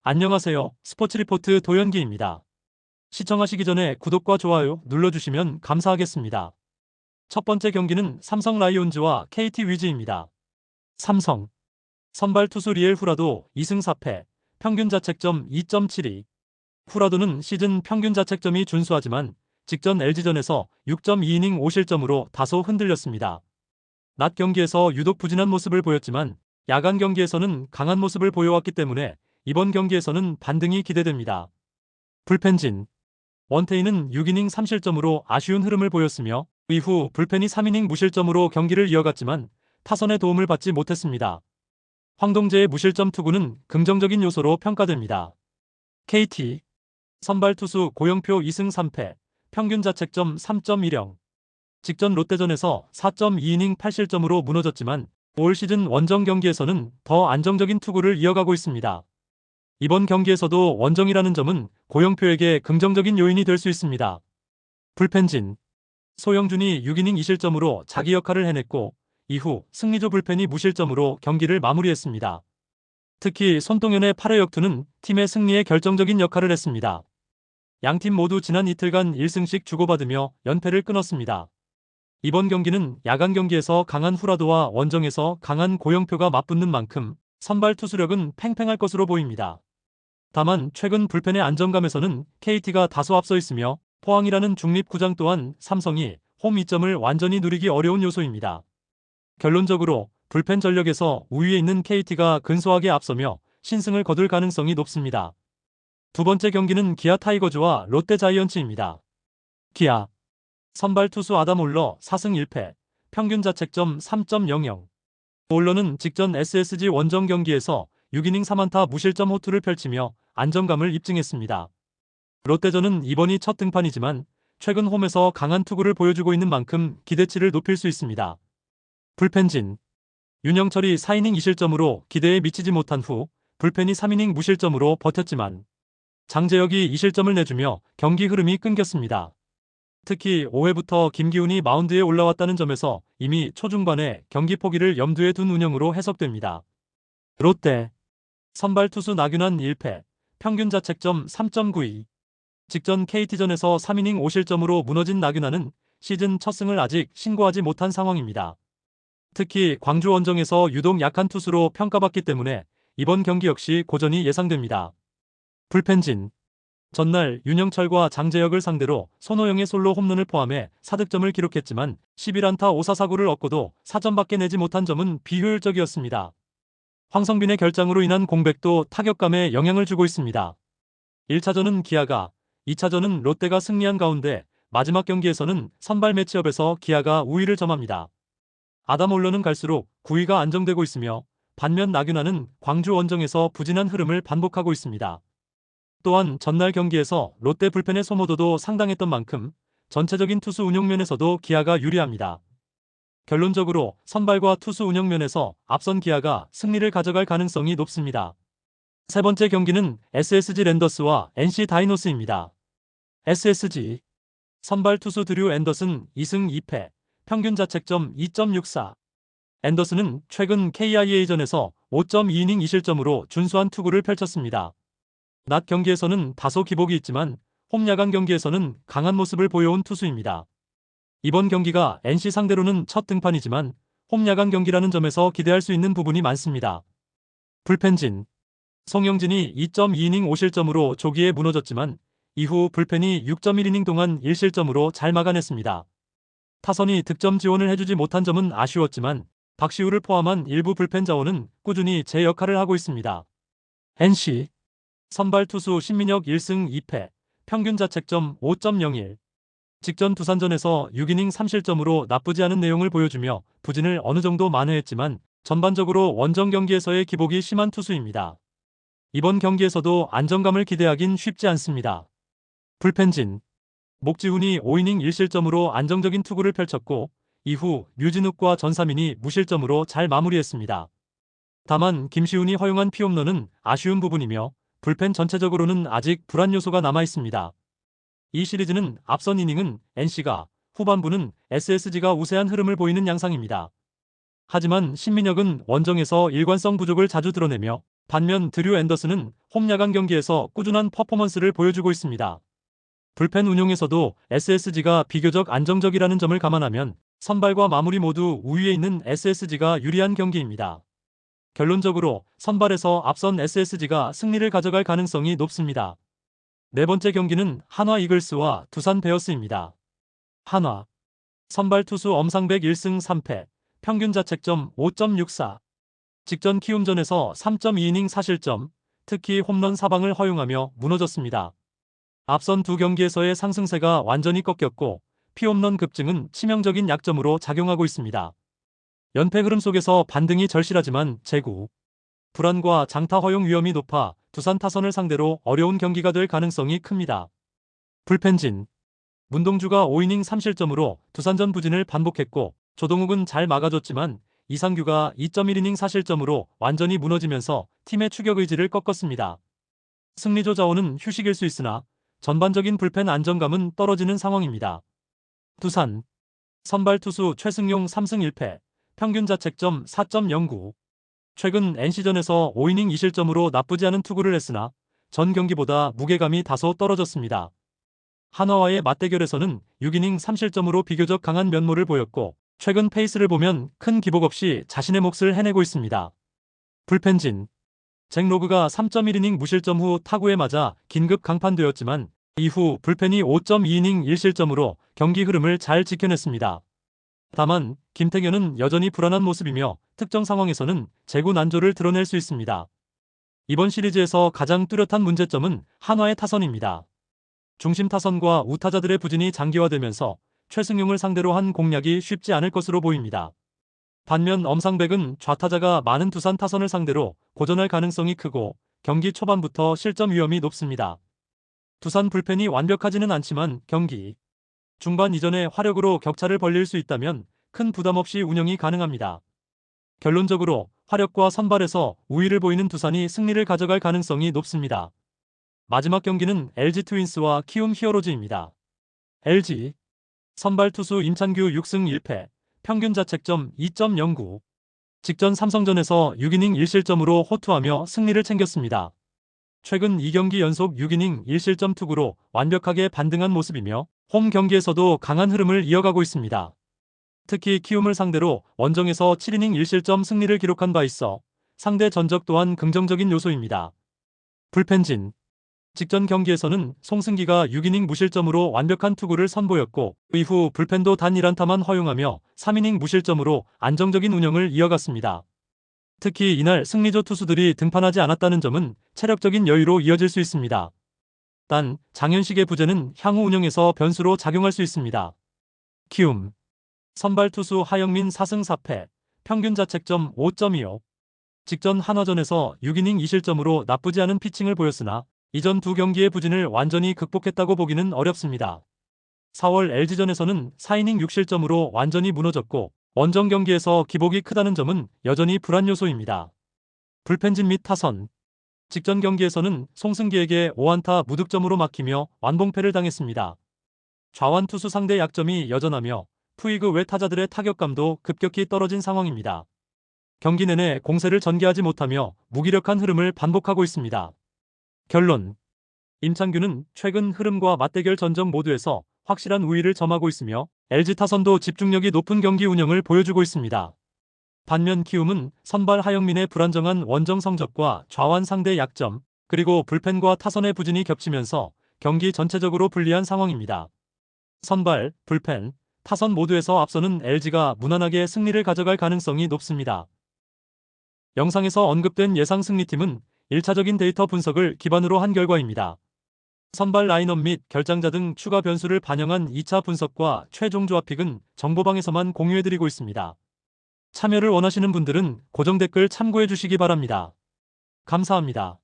안녕하세요. 스포츠 리포트 도현기입니다. 시청하시기 전에 구독과 좋아요 눌러주시면 감사하겠습니다. 첫 번째 경기는 삼성 라이온즈와 KT 위즈입니다. 삼성 선발 투수 리엘 후라도 2승 4패, 평균 자책점 2.72. 후라도는 시즌 평균 자책점이 준수하지만 직전 LG전에서 6.2이닝 5실점으로 다소 흔들렸습니다. 낮 경기에서 유독 부진한 모습을 보였지만 야간 경기에서는 강한 모습을 보여왔기 때문에 이번 경기에서는 반등이 기대됩니다. 불펜진 원태인은 6이닝 3실점으로 아쉬운 흐름을 보였으며 이후 불펜이 3이닝 무실점으로 경기를 이어갔지만 타선의 도움을 받지 못했습니다. 황동재의 무실점 투구는 긍정적인 요소로 평가됩니다. KT 선발 투수 고영표 2승 3패, 평균 자책점 3.10. 직전 롯데전에서 4.2이닝 8실점으로 무너졌지만 올 시즌 원정 경기에서는 더 안정적인 투구를 이어가고 있습니다. 이번 경기에서도 원정이라는 점은 고영표에게 긍정적인 요인이 될 수 있습니다. 불펜진 소영준이 6이닝 2실점으로 자기 역할을 해냈고 이후 승리조 불펜이 무실점으로 경기를 마무리했습니다. 특히 손동현의 8회 역투는 팀의 승리에 결정적인 역할을 했습니다. 양팀 모두 지난 이틀간 1승씩 주고받으며 연패를 끊었습니다. 이번 경기는 야간 경기에서 강한 후라도와 원정에서 강한 고영표가 맞붙는 만큼 선발 투수력은 팽팽할 것으로 보입니다. 다만 최근 불펜의 안정감에서는 KT가 다소 앞서 있으며 포항이라는 중립구장 또한 삼성이 홈 이점을 완전히 누리기 어려운 요소입니다. 결론적으로 불펜 전력에서 우위에 있는 KT가 근소하게 앞서며 신승을 거둘 가능성이 높습니다. 두 번째 경기는 기아 타이거즈와 롯데 자이언츠입니다. 기아 선발 투수 아담 올러 4승 1패, 평균 자책점 3.00. 올러는 직전 SSG 원정 경기에서 6이닝 3안타 무실점 호투를 펼치며 안정감을 입증했습니다. 롯데전은 이번이 첫 등판이지만 최근 홈에서 강한 투구를 보여주고 있는 만큼 기대치를 높일 수 있습니다. 불펜진 윤영철이 4이닝 2실점으로 기대에 미치지 못한 후 불펜이 3이닝 무실점으로 버텼지만 장재혁이 2실점을 내주며 경기 흐름이 끊겼습니다. 특히 5회부터 김기훈이 마운드에 올라왔다는 점에서 이미 초중반에 경기 포기를 염두에 둔 운영으로 해석됩니다. 롯데 선발 투수 나균환 1패, 평균 자책점 3.92. 직전 KT전에서 3이닝 5실점으로 무너진 나균환은 시즌 첫 승을 아직 신고하지 못한 상황입니다. 특히 광주 원정에서 유독 약한 투수로 평가받기 때문에 이번 경기 역시 고전이 예상됩니다. 불펜진 전날 윤영철과 장재혁을 상대로 손호영의 솔로 홈런을 포함해 4득점을 기록했지만 11안타 5사사구를 얻고도 4점밖에 내지 못한 점은 비효율적이었습니다. 황성빈의 결장으로 인한 공백도 타격감에 영향을 주고 있습니다. 1차전은 기아가, 2차전은 롯데가 승리한 가운데 마지막 경기에서는 선발 매치업에서 기아가 우위를 점합니다. 아담 올러는 갈수록 9위가 안정되고 있으며 반면 나균환은 광주 원정에서 부진한 흐름을 반복하고 있습니다. 또한 전날 경기에서 롯데 불펜의 소모도도 상당했던 만큼 전체적인 투수 운용 면에서도 기아가 유리합니다. 결론적으로 선발과 투수 운영 면에서 앞선 기아가 승리를 가져갈 가능성이 높습니다. 세 번째 경기는 SSG 랜더스와 NC 다이노스입니다. SSG 선발 투수 드류 앤더슨 2승 2패, 평균 자책점 2.64. 앤더슨은 최근 KIA전에서 5.2이닝 2실점으로 준수한 투구를 펼쳤습니다. 낮 경기에서는 다소 기복이 있지만 홈 야간 경기에서는 강한 모습을 보여온 투수입니다. 이번 경기가 NC 상대로는 첫 등판이지만 홈 야간 경기라는 점에서 기대할 수 있는 부분이 많습니다. 불펜진 송영진이 2.2이닝 5실점으로 조기에 무너졌지만 이후 불펜이 6.1이닝 동안 1실점으로 잘 막아냈습니다. 타선이 득점 지원을 해주지 못한 점은 아쉬웠지만 박시우를 포함한 일부 불펜 자원은 꾸준히 제 역할을 하고 있습니다. NC 선발 투수 신민혁 1승 2패, 평균 자책점 5.01. 직전 두산전에서 6이닝 3실점으로 나쁘지 않은 내용을 보여주며 부진을 어느 정도 만회했지만 전반적으로 원정 경기에서의 기복이 심한 투수입니다. 이번 경기에서도 안정감을 기대하긴 쉽지 않습니다. 불펜진 목지훈이 5이닝 1실점으로 안정적인 투구를 펼쳤고 이후 류진욱과 전삼인이 무실점으로 잘 마무리했습니다. 다만 김시훈이 허용한 피홈런은 아쉬운 부분이며 불펜 전체적으로는 아직 불안 요소가 남아있습니다. 이 시리즈는 앞선 이닝은 NC가, 후반부는 SSG가 우세한 흐름을 보이는 양상입니다. 하지만 신민혁은 원정에서 일관성 부족을 자주 드러내며 반면 드류 앤더슨은 홈 야간 경기에서 꾸준한 퍼포먼스를 보여주고 있습니다. 불펜 운용에서도 SSG가 비교적 안정적이라는 점을 감안하면 선발과 마무리 모두 우위에 있는 SSG가 유리한 경기입니다. 결론적으로 선발에서 앞선 SSG가 승리를 가져갈 가능성이 높습니다. 네 번째 경기는 한화 이글스와 두산 베어스입니다. 한화 선발 투수 엄상백 1승 3패, 평균 자책점 5.64. 직전 키움전에서 3.2이닝 사실점, 특히 홈런 사방을 허용하며 무너졌습니다. 앞선 두 경기에서의 상승세가 완전히 꺾였고 피홈런 급증은 치명적인 약점으로 작용하고 있습니다. 연패 흐름 속에서 반등이 절실하지만 재구 불안과 장타 허용 위험이 높아 두산 타선을 상대로 어려운 경기가 될 가능성이 큽니다. 불펜진 문동주가 5이닝 3실점으로 두산전 부진을 반복했고 조동욱은 잘 막아줬지만 이상규가 2.1이닝 4실점으로 완전히 무너지면서 팀의 추격 의지를 꺾었습니다. 승리조 자원은 휴식일 수 있으나 전반적인 불펜 안정감은 떨어지는 상황입니다. 두산 선발 투수 최승용 3승 1패, 평균 자책점 4.09. 최근 NC전에서 5이닝 2실점으로 나쁘지 않은 투구를 했으나 전 경기보다 무게감이 다소 떨어졌습니다. 한화와의 맞대결에서는 6이닝 3실점으로 비교적 강한 면모를 보였고 최근 페이스를 보면 큰 기복 없이 자신의 몫을 해내고 있습니다. 불펜진 잭 로그가 3.1이닝 무실점 후 타구에 맞아 긴급 강판되었지만 이후 불펜이 5.2이닝 1실점으로 경기 흐름을 잘 지켜냈습니다. 다만 김태균은 여전히 불안한 모습이며 특정 상황에서는 제구 난조를 드러낼 수 있습니다. 이번 시리즈에서 가장 뚜렷한 문제점은 한화의 타선입니다. 중심 타선과 우타자들의 부진이 장기화되면서 최승용을 상대로 한 공략이 쉽지 않을 것으로 보입니다. 반면 엄상백은 좌타자가 많은 두산 타선을 상대로 고전할 가능성이 크고 경기 초반부터 실점 위험이 높습니다. 두산 불펜이 완벽하지는 않지만 경기 중반 이전에 화력으로 격차를 벌릴 수 있다면 큰 부담 없이 운영이 가능합니다. 결론적으로 화력과 선발에서 우위를 보이는 두산이 승리를 가져갈 가능성이 높습니다. 마지막 경기는 LG 트윈스와 키움 히어로즈입니다. LG 선발 투수 임찬규 6승 1패, 평균 자책점 2.09. 직전 삼성전에서 6이닝 1실점으로 호투하며 승리를 챙겼습니다. 최근 2경기 연속 6이닝 1실점 투구로 완벽하게 반등한 모습이며 홈 경기에서도 강한 흐름을 이어가고 있습니다. 특히 키움을 상대로 원정에서 7이닝 1실점 승리를 기록한 바 있어 상대 전적 또한 긍정적인 요소입니다. 불펜진 직전 경기에서는 송승기가 6이닝 무실점으로 완벽한 투구를 선보였고 이후 불펜도 단 1안타만 허용하며 3이닝 무실점으로 안정적인 운영을 이어갔습니다. 특히 이날 승리조 투수들이 등판하지 않았다는 점은 체력적인 여유로 이어질 수 있습니다. 단 장현식의 부재는 향후 운영에서 변수로 작용할 수 있습니다. 키움 선발 투수 하영민 4승 4패, 평균 자책점 5.25. 직전 한화전에서 6이닝 2실점으로 나쁘지 않은 피칭을 보였으나 이전 두 경기의 부진을 완전히 극복했다고 보기는 어렵습니다. 4월 LG전에서는 4이닝 6실점으로 완전히 무너졌고 원정 경기에서 기복이 크다는 점은 여전히 불안 요소입니다. 불펜진 및 타선 직전 경기에서는 송승기에게 5안타 무득점으로 막히며 완봉패를 당했습니다. 좌완 투수 상대 약점이 여전하며 푸이그 외 타자들의 타격감도 급격히 떨어진 상황입니다. 경기 내내 공세를 전개하지 못하며 무기력한 흐름을 반복하고 있습니다. 결론 임창규는 최근 흐름과 맞대결 전적 모두에서 확실한 우위를 점하고 있으며 LG 타선도 집중력이 높은 경기 운영을 보여주고 있습니다. 반면 키움은 선발 하영민의 불안정한 원정 성적과 좌완 상대 약점, 그리고 불펜과 타선의 부진이 겹치면서 경기 전체적으로 불리한 상황입니다. 선발, 불펜, 타선 모두에서 앞서는 LG가 무난하게 승리를 가져갈 가능성이 높습니다. 영상에서 언급된 예상 승리팀은 1차적인 데이터 분석을 기반으로 한 결과입니다. 선발 라인업 및 결장자 등 추가 변수를 반영한 2차 분석과 최종 조합픽은 정보방에서만 공유해드리고 있습니다. 참여를 원하시는 분들은 고정 댓글 참고해 주시기 바랍니다. 감사합니다.